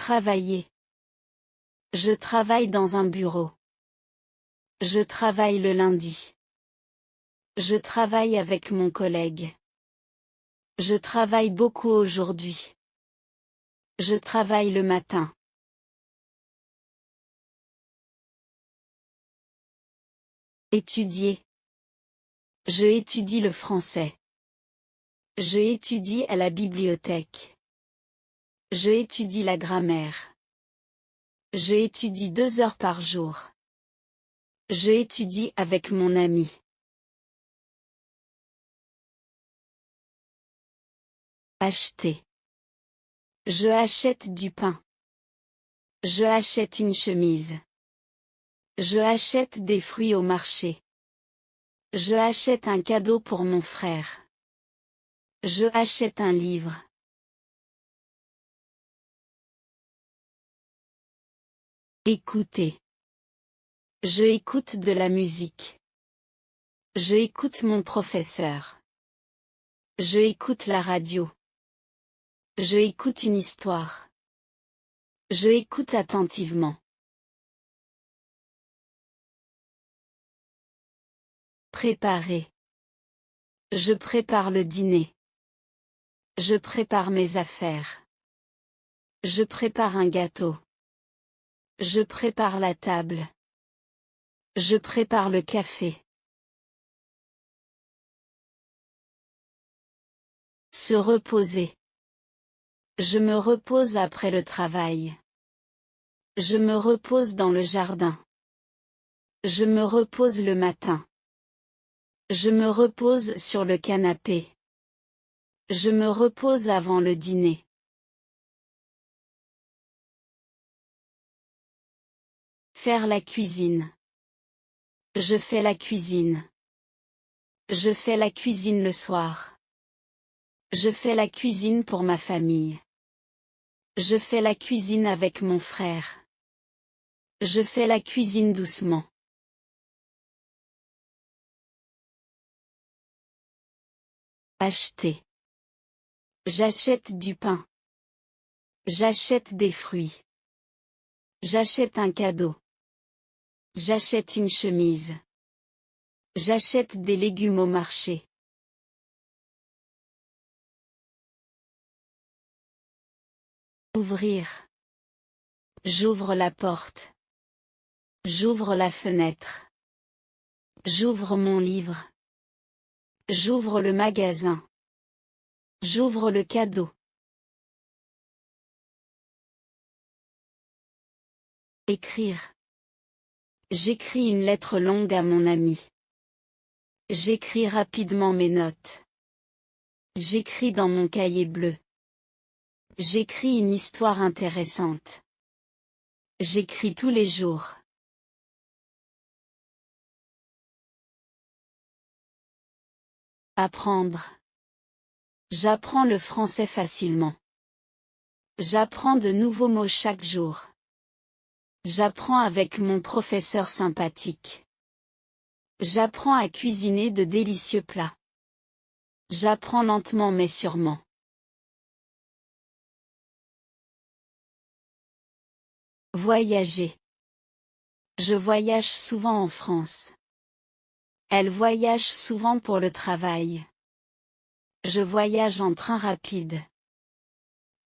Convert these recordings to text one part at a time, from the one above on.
Travailler. Je travaille dans un bureau. Je travaille le lundi. Je travaille avec mon collègue. Je travaille beaucoup aujourd'hui. Je travaille le matin. Étudier. Je étudie le français. Je étudie à la bibliothèque. Je étudie la grammaire. Je étudie 2 heures par jour. Je étudie avec mon ami. Acheter. Je achète du pain. Je achète une chemise. Je achète des fruits au marché. Je achète un cadeau pour mon frère. Je achète un livre. Écouter. Je écoute de la musique. Je écoute mon professeur. Je écoute la radio. Je écoute une histoire. Je écoute attentivement. Préparer. Je prépare le dîner. Je prépare mes affaires. Je prépare un gâteau. Je prépare la table. Je prépare le café. Se reposer. Je me repose après le travail. Je me repose dans le jardin. Je me repose le matin. Je me repose sur le canapé. Je me repose avant le dîner. Faire la cuisine. Je fais la cuisine. Je fais la cuisine le soir. Je fais la cuisine pour ma famille. Je fais la cuisine avec mon frère. Je fais la cuisine doucement. Acheter. J'achète du pain. J'achète des fruits. J'achète un cadeau. J'achète une chemise. J'achète des légumes au marché. Ouvrir. J'ouvre la porte. J'ouvre la fenêtre. J'ouvre mon livre. J'ouvre le magasin. J'ouvre le cadeau. Écrire. J'écris une lettre longue à mon ami. J'écris rapidement mes notes. J'écris dans mon cahier bleu. J'écris une histoire intéressante. J'écris tous les jours. Apprendre. J'apprends le français facilement. J'apprends de nouveaux mots chaque jour. J'apprends avec mon professeur sympathique. J'apprends à cuisiner de délicieux plats. J'apprends lentement mais sûrement. Voyager. Je voyage souvent en France. Elle voyage souvent pour le travail. Je voyage en train rapide.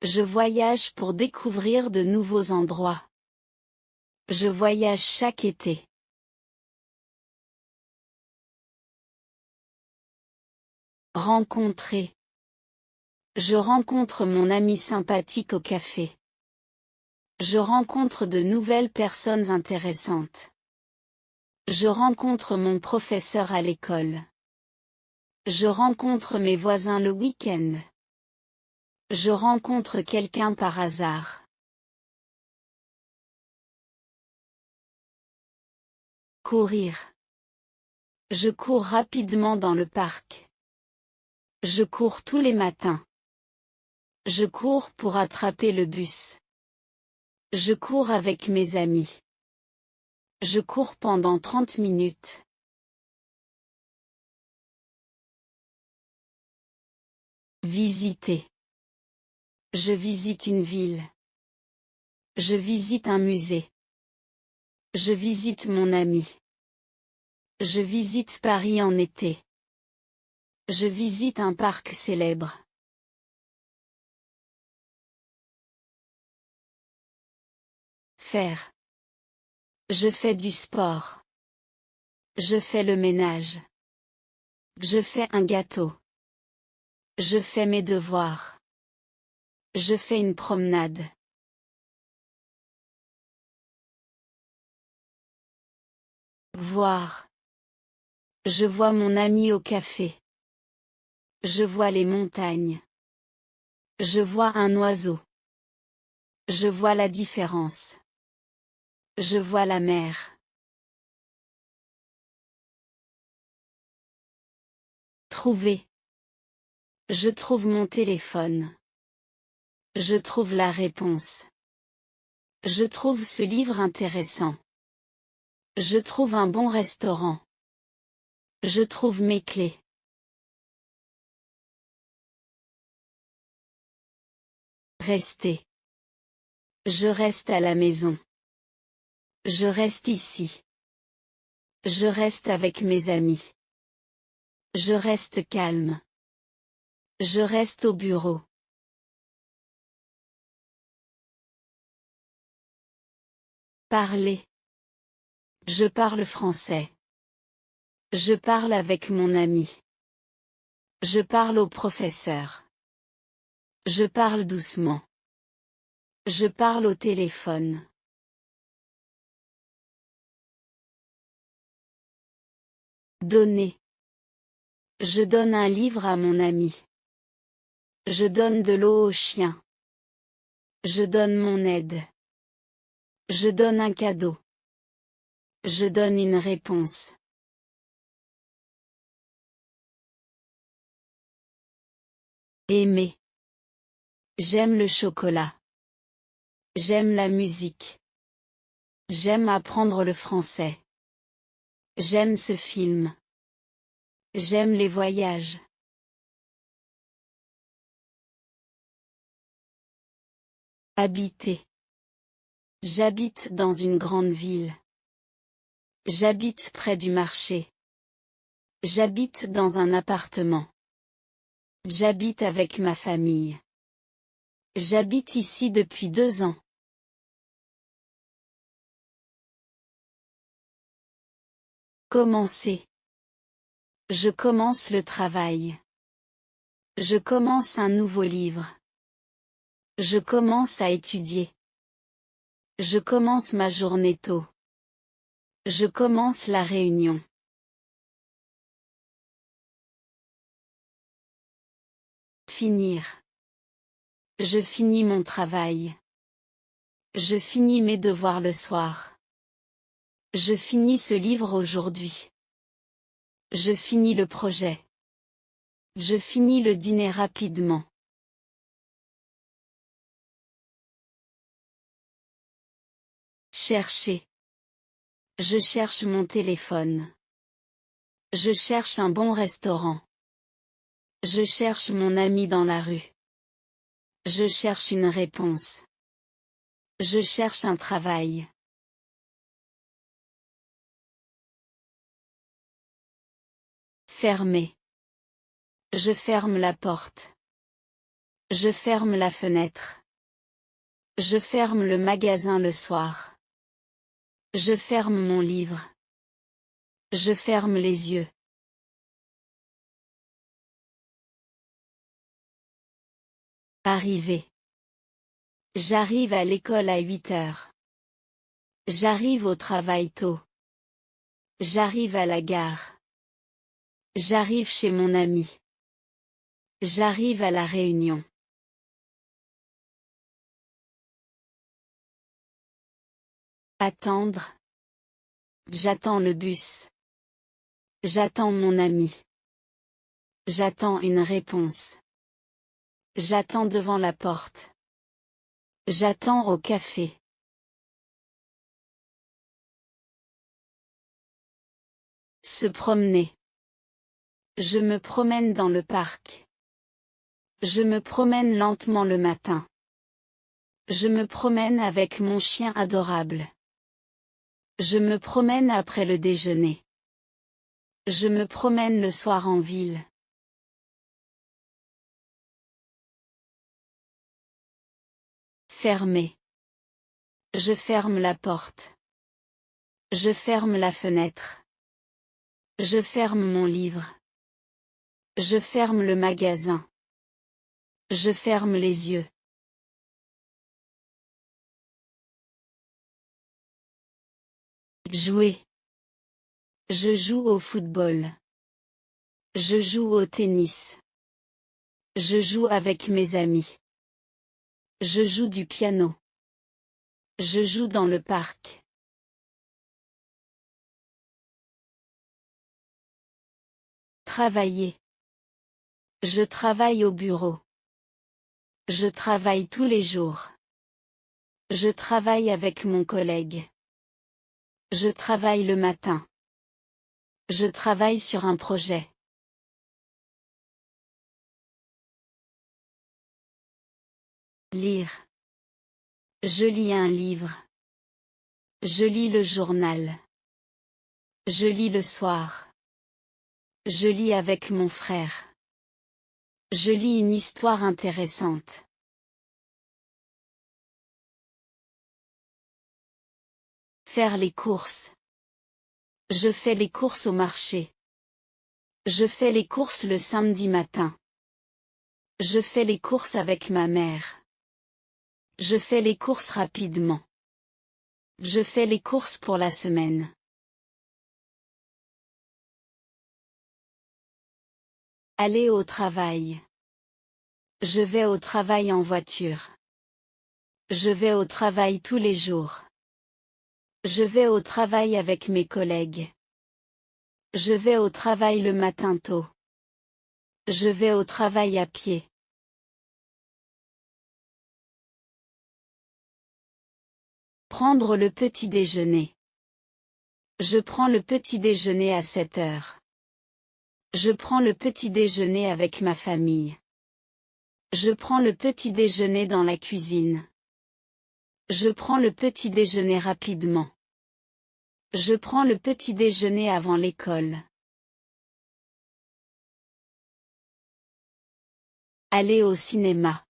Je voyage pour découvrir de nouveaux endroits. Je voyage chaque été. Rencontrer. Je rencontre mon ami sympathique au café. Je rencontre de nouvelles personnes intéressantes. Je rencontre mon professeur à l'école. Je rencontre mes voisins le week-end. Je rencontre quelqu'un par hasard. Courir. Je cours rapidement dans le parc. Je cours tous les matins. Je cours pour attraper le bus. Je cours avec mes amis. Je cours pendant 30 minutes. Visiter. Je visite une ville. Je visite un musée. Je visite mon ami. Je visite Paris en été. Je visite un parc célèbre. Faire. Je fais du sport. Je fais le ménage. Je fais un gâteau. Je fais mes devoirs. Je fais une promenade. Voir. Je vois mon ami au café. Je vois les montagnes. Je vois un oiseau. Je vois la différence. Je vois la mer. Trouver. Je trouve mon téléphone. Je trouve la réponse. Je trouve ce livre intéressant. Je trouve un bon restaurant. Je trouve mes clés. Rester. Je reste à la maison. Je reste ici. Je reste avec mes amis. Je reste calme. Je reste au bureau. Parler. Je parle français. Je parle avec mon ami. Je parle au professeur. Je parle doucement. Je parle au téléphone. Donner. Je donne un livre à mon ami. Je donne de l'eau au chien. Je donne mon aide. Je donne un cadeau. Je donne une réponse. Aimer. J'aime le chocolat. J'aime la musique. J'aime apprendre le français. J'aime ce film. J'aime les voyages. Habiter. J'habite dans une grande ville. J'habite près du marché. J'habite dans un appartement. J'habite avec ma famille. J'habite ici depuis 2 ans. Commencer. Je commence le travail. Je commence un nouveau livre. Je commence à étudier. Je commence ma journée tôt. Je commence la réunion. Finir. Je finis mon travail. Je finis mes devoirs le soir. Je finis ce livre aujourd'hui. Je finis le projet. Je finis le dîner rapidement. Chercher. Je cherche mon téléphone. Je cherche un bon restaurant. Je cherche mon ami dans la rue. Je cherche une réponse. Je cherche un travail. Fermer. Je ferme la porte. Je ferme la fenêtre. Je ferme le magasin le soir. Je ferme mon livre. Je ferme les yeux. Arriver. J'arrive à l'école à 8 heures. J'arrive au travail tôt. J'arrive à la gare. J'arrive chez mon ami. J'arrive à la réunion. Attendre. J'attends le bus. J'attends mon ami. J'attends une réponse. J'attends devant la porte. J'attends au café. Se promener. Je me promène dans le parc. Je me promène lentement le matin. Je me promène avec mon chien adorable. Je me promène après le déjeuner. Je me promène le soir en ville. Fermer. Je ferme la porte. Je ferme la fenêtre. Je ferme mon livre. Je ferme le magasin. Je ferme les yeux. Jouer. Je joue au football. Je joue au tennis. Je joue avec mes amis. Je joue du piano. Je joue dans le parc. Travailler. Je travaille au bureau. Je travaille tous les jours. Je travaille avec mon collègue. Je travaille le matin. Je travaille sur un projet. Lire. Je lis un livre. Je lis le journal. Je lis le soir. Je lis avec mon frère. Je lis une histoire intéressante. Faire les courses. Je fais les courses au marché. Je fais les courses le samedi matin. Je fais les courses avec ma mère. Je fais les courses rapidement. Je fais les courses pour la semaine. Aller au travail. Je vais au travail en voiture. Je vais au travail tous les jours. Je vais au travail avec mes collègues. Je vais au travail le matin tôt. Je vais au travail à pied. Prendre le petit déjeuner. Je prends le petit déjeuner à 7 heures. Je prends le petit déjeuner avec ma famille. Je prends le petit déjeuner dans la cuisine. Je prends le petit déjeuner rapidement. Je prends le petit déjeuner avant l'école. Aller au cinéma.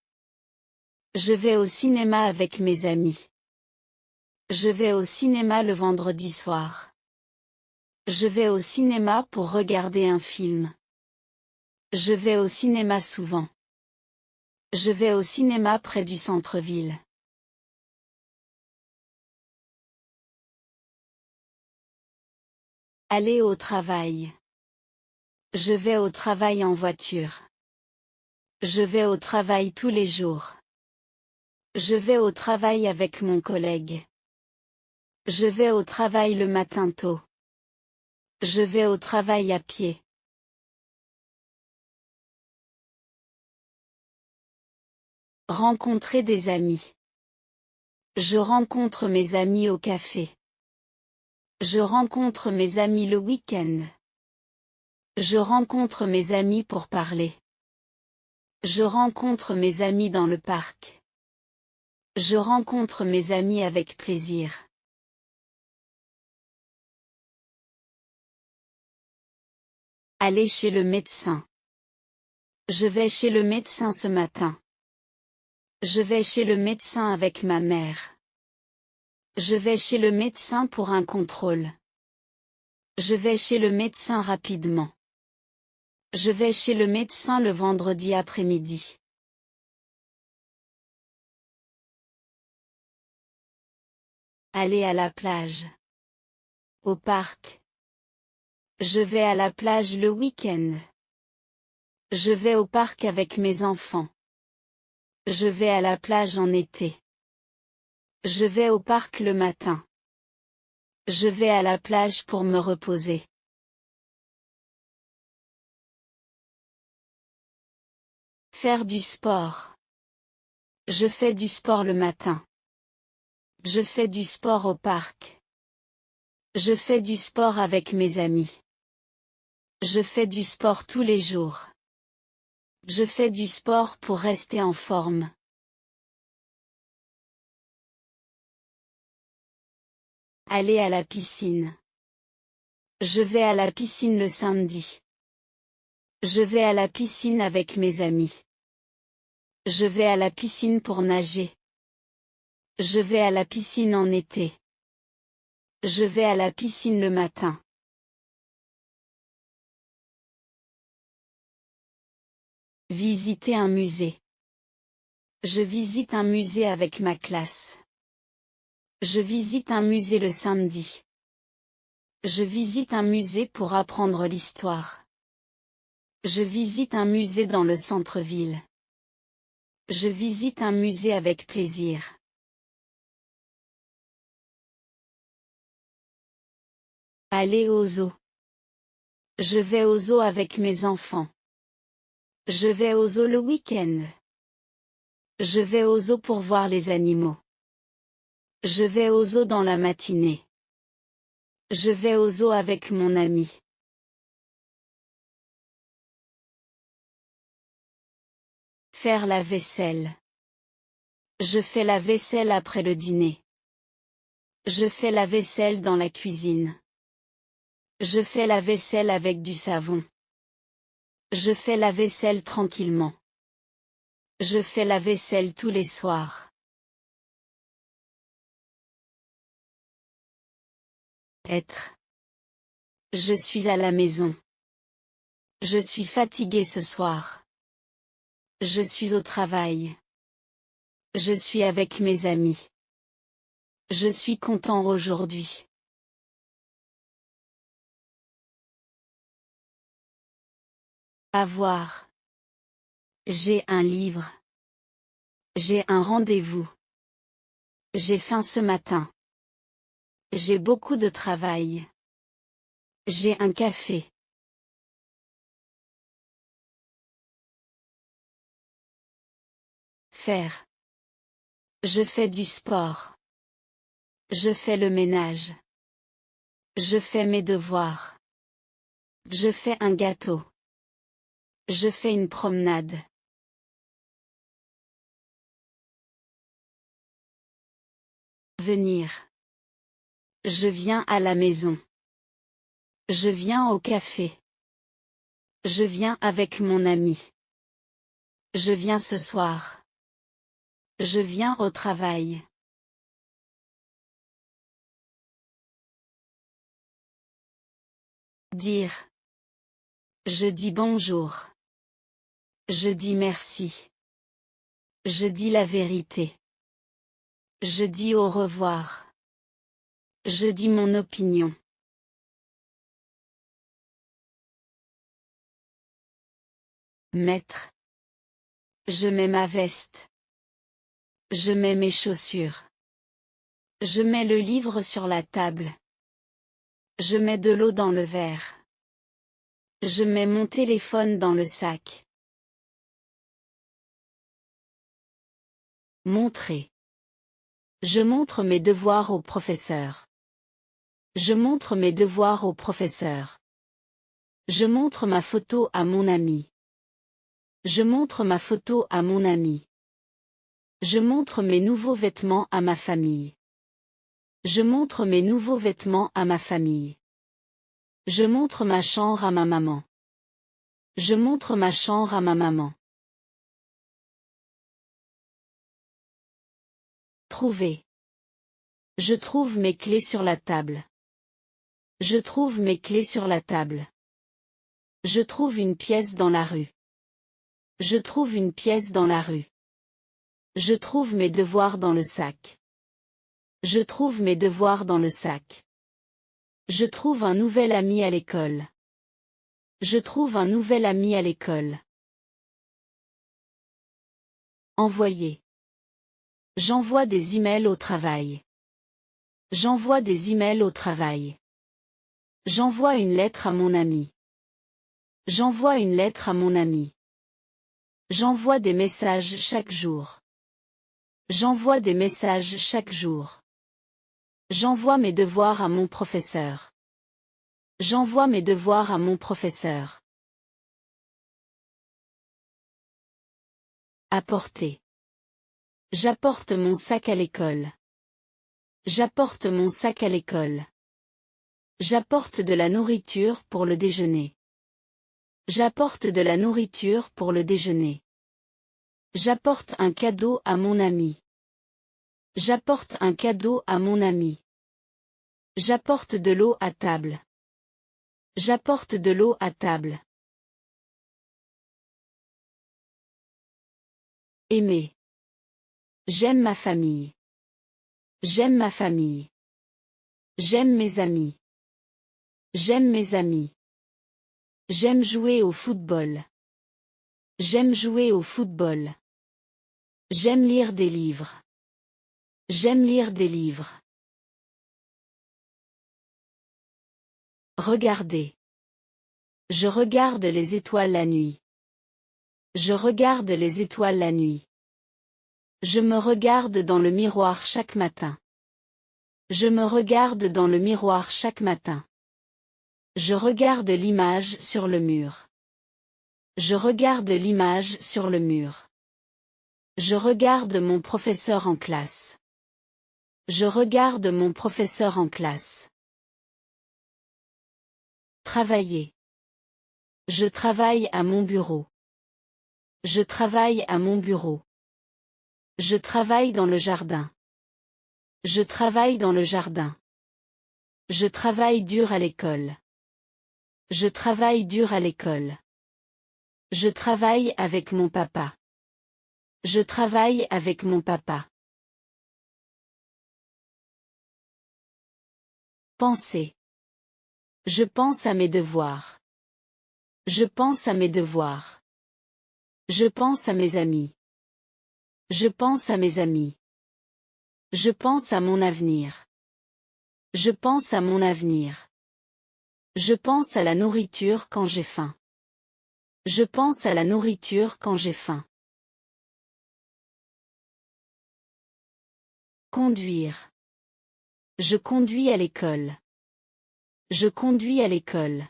Je vais au cinéma avec mes amis. Je vais au cinéma le vendredi soir. Je vais au cinéma pour regarder un film. Je vais au cinéma souvent. Je vais au cinéma près du centre-ville. Aller au travail. Je vais au travail en voiture. Je vais au travail tous les jours. Je vais au travail avec mon collègue. Je vais au travail le matin tôt. Je vais au travail à pied. Rencontrer des amis. Je rencontre mes amis au café. Je rencontre mes amis le week-end. Je rencontre mes amis pour parler. Je rencontre mes amis dans le parc. Je rencontre mes amis avec plaisir. Aller chez le médecin. Je vais chez le médecin ce matin. Je vais chez le médecin avec ma mère. Je vais chez le médecin pour un contrôle. Je vais chez le médecin rapidement. Je vais chez le médecin le vendredi après-midi. Aller à la plage. Au parc. Je vais à la plage le week-end. Je vais au parc avec mes enfants. Je vais à la plage en été. Je vais au parc le matin. Je vais à la plage pour me reposer. Faire du sport. Je fais du sport le matin. Je fais du sport au parc. Je fais du sport avec mes amis. Je fais du sport tous les jours. Je fais du sport pour rester en forme. Aller à la piscine. Je vais à la piscine le samedi. Je vais à la piscine avec mes amis. Je vais à la piscine pour nager. Je vais à la piscine en été. Je vais à la piscine le matin. Visiter un musée. Je visite un musée avec ma classe. Je visite un musée le samedi. Je visite un musée pour apprendre l'histoire. Je visite un musée dans le centre-ville. Je visite un musée avec plaisir. Aller au zoo. Je vais au zoo avec mes enfants. Je vais au zoo le week-end. Je vais au zoo pour voir les animaux. Je vais au zoo dans la matinée. Je vais au zoo avec mon ami. Faire la vaisselle. Je fais la vaisselle après le dîner. Je fais la vaisselle dans la cuisine. Je fais la vaisselle avec du savon. Je fais la vaisselle tranquillement. Je fais la vaisselle tous les soirs. Être. Je suis à la maison. Je suis fatigué ce soir. Je suis au travail. Je suis avec mes amis. Je suis content aujourd'hui. Avoir. J'ai un livre. J'ai un rendez-vous. J'ai faim ce matin. J'ai beaucoup de travail. J'ai un café. Faire. Je fais du sport. Je fais le ménage. Je fais mes devoirs. Je fais un gâteau. Je fais une promenade. Venir. Je viens à la maison. Je viens au café. Je viens avec mon ami. Je viens ce soir. Je viens au travail. Dire. Je dis bonjour. Je dis merci. Je dis la vérité. Je dis au revoir. Je dis mon opinion. Mettre. Je mets ma veste. Je mets mes chaussures. Je mets le livre sur la table. Je mets de l'eau dans le verre. Je mets mon téléphone dans le sac. Montrer. Je montre mes devoirs au professeur. Je montre mes devoirs au professeur. Je montre ma photo à mon ami. Je montre ma photo à mon ami. Je montre mes nouveaux vêtements à ma famille. Je montre mes nouveaux vêtements à ma famille. Je montre ma chambre à ma maman. Je montre ma chambre à ma maman. Trouver. Je trouve mes clés sur la table. Je trouve mes clés sur la table. Je trouve une pièce dans la rue. Je trouve une pièce dans la rue. Je trouve mes devoirs dans le sac. Je trouve mes devoirs dans le sac. Je trouve un nouvel ami à l'école. Je trouve un nouvel ami à l'école. Envoyer. J'envoie des emails au travail. J'envoie des emails au travail. J'envoie une lettre à mon ami. J'envoie une lettre à mon ami. J'envoie des messages chaque jour. J'envoie des messages chaque jour. J'envoie mes devoirs à mon professeur. J'envoie mes devoirs à mon professeur. Apporter. J'apporte mon sac à l'école. J'apporte mon sac à l'école. J'apporte de la nourriture pour le déjeuner. J'apporte de la nourriture pour le déjeuner. J'apporte un cadeau à mon ami. J'apporte un cadeau à mon ami. J'apporte de l'eau à table. J'apporte de l'eau à table. Aimer. J'aime ma famille. J'aime ma famille. J'aime mes amis. J'aime mes amis. J'aime jouer au football. J'aime jouer au football. J'aime lire des livres. J'aime lire des livres. Regarder. Je regarde les étoiles la nuit. Je regarde les étoiles la nuit. Je me regarde dans le miroir chaque matin. Je me regarde dans le miroir chaque matin. Je regarde l'image sur le mur. Je regarde l'image sur le mur. Je regarde mon professeur en classe. Je regarde mon professeur en classe. Travailler. Je travaille à mon bureau. Je travaille à mon bureau. Je travaille dans le jardin. Je travaille dans le jardin. Je travaille dur à l'école. Je travaille dur à l'école. Je travaille avec mon papa. Je travaille avec mon papa. Penser. Je pense à mes devoirs. Je pense à mes devoirs. Je pense à mes amis. Je pense à mes amis. Je pense à mon avenir. Je pense à mon avenir. Je pense à la nourriture quand j'ai faim. Je pense à la nourriture quand j'ai faim. Conduire. Je conduis à l'école. Je conduis à l'école.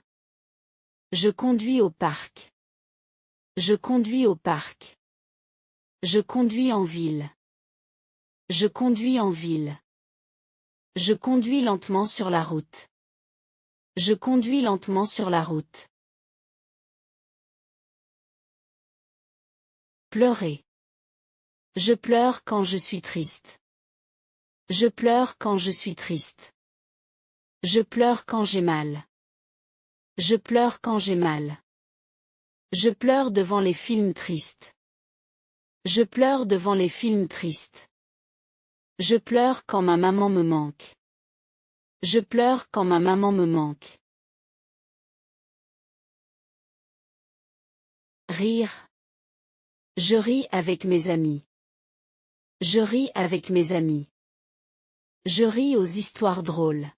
Je conduis au parc. Je conduis au parc. Je conduis en ville. Je conduis en ville. Je conduis lentement sur la route. Je conduis lentement sur la route. Pleurer. Je pleure quand je suis triste. Je pleure quand je suis triste. Je pleure quand j'ai mal. Je pleure quand j'ai mal. Je pleure devant les films tristes. Je pleure devant les films tristes. Je pleure quand ma maman me manque. Je pleure quand ma maman me manque. Rire. Je ris avec mes amis. Je ris avec mes amis. Je ris aux histoires drôles.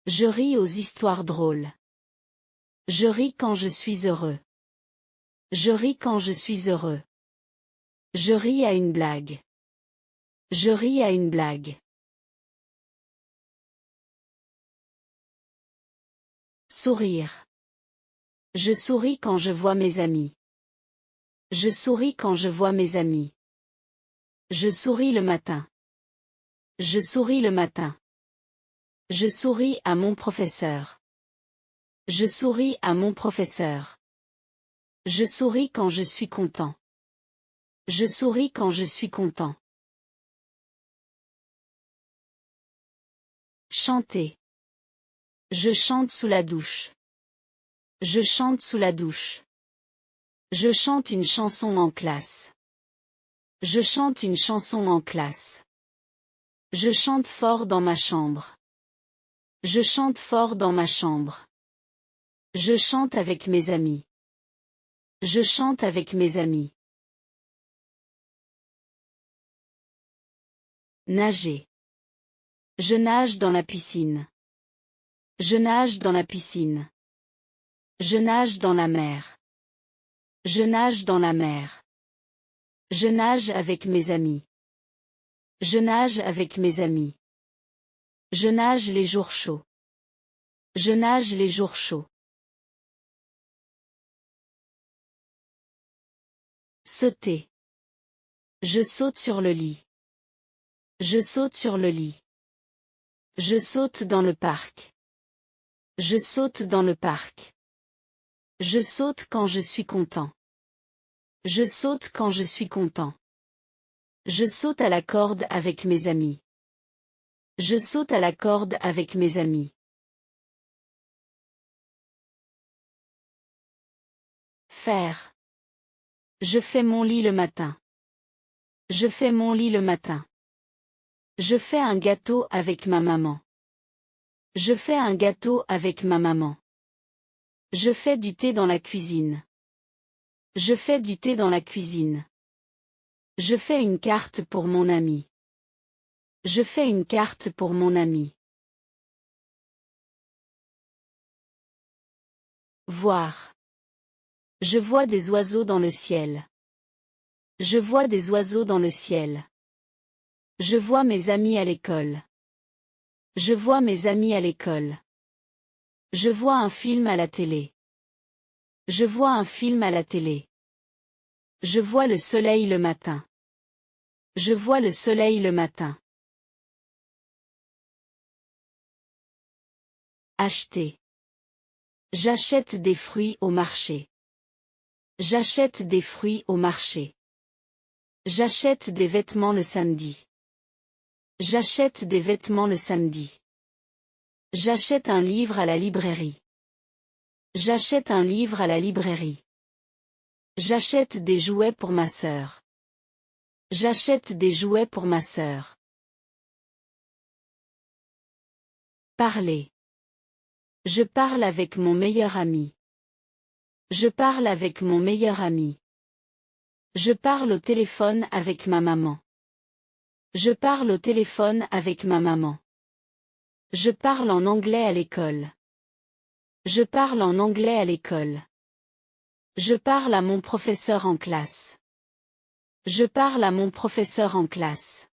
Je ris aux histoires drôles. Je ris quand je suis heureux. Je ris quand je suis heureux. Je ris à une blague. Je ris à une blague. Sourire. Je souris quand je vois mes amis. Je souris quand je vois mes amis. Je souris le matin. Je souris le matin. Je souris à mon professeur. Je souris à mon professeur. Je souris quand je suis content. Je souris quand je suis content. Chanter. Je chante sous la douche. Je chante sous la douche. Je chante une chanson en classe. Je chante une chanson en classe. Je chante fort dans ma chambre. Je chante fort dans ma chambre. Je chante avec mes amis. Je chante avec mes amis. Nager. Je nage dans la piscine. Je nage dans la piscine. Je nage dans la mer. Je nage dans la mer. Je nage avec mes amis. Je nage avec mes amis. Je nage les jours chauds. Je nage les jours chauds. Sauter. Je saute sur le lit. Je saute sur le lit. Je saute dans le parc. Je saute dans le parc. Je saute quand je suis content. Je saute quand je suis content. Je saute à la corde avec mes amis. Je saute à la corde avec mes amis. Faire. Je fais mon lit le matin. Je fais mon lit le matin. Je fais un gâteau avec ma maman. Je fais un gâteau avec ma maman. Je fais du thé dans la cuisine. Je fais du thé dans la cuisine. Je fais une carte pour mon ami. Je fais une carte pour mon ami. Voir. Je vois des oiseaux dans le ciel. Je vois des oiseaux dans le ciel. Je vois mes amis à l'école. Je vois mes amis à l'école. Je vois un film à la télé. Je vois un film à la télé. Je vois le soleil le matin. Je vois le soleil le matin. Acheter. J'achète des fruits au marché. J'achète des fruits au marché. J'achète des vêtements le samedi. J'achète des vêtements le samedi. J'achète un livre à la librairie. J'achète un livre à la librairie. J'achète des jouets pour ma sœur. J'achète des jouets pour ma sœur. Parler. Je parle avec mon meilleur ami. Je parle avec mon meilleur ami. Je parle au téléphone avec ma maman. Je parle au téléphone avec ma maman. Je parle en anglais à l'école. Je parle en anglais à l'école. Je parle à mon professeur en classe. Je parle à mon professeur en classe.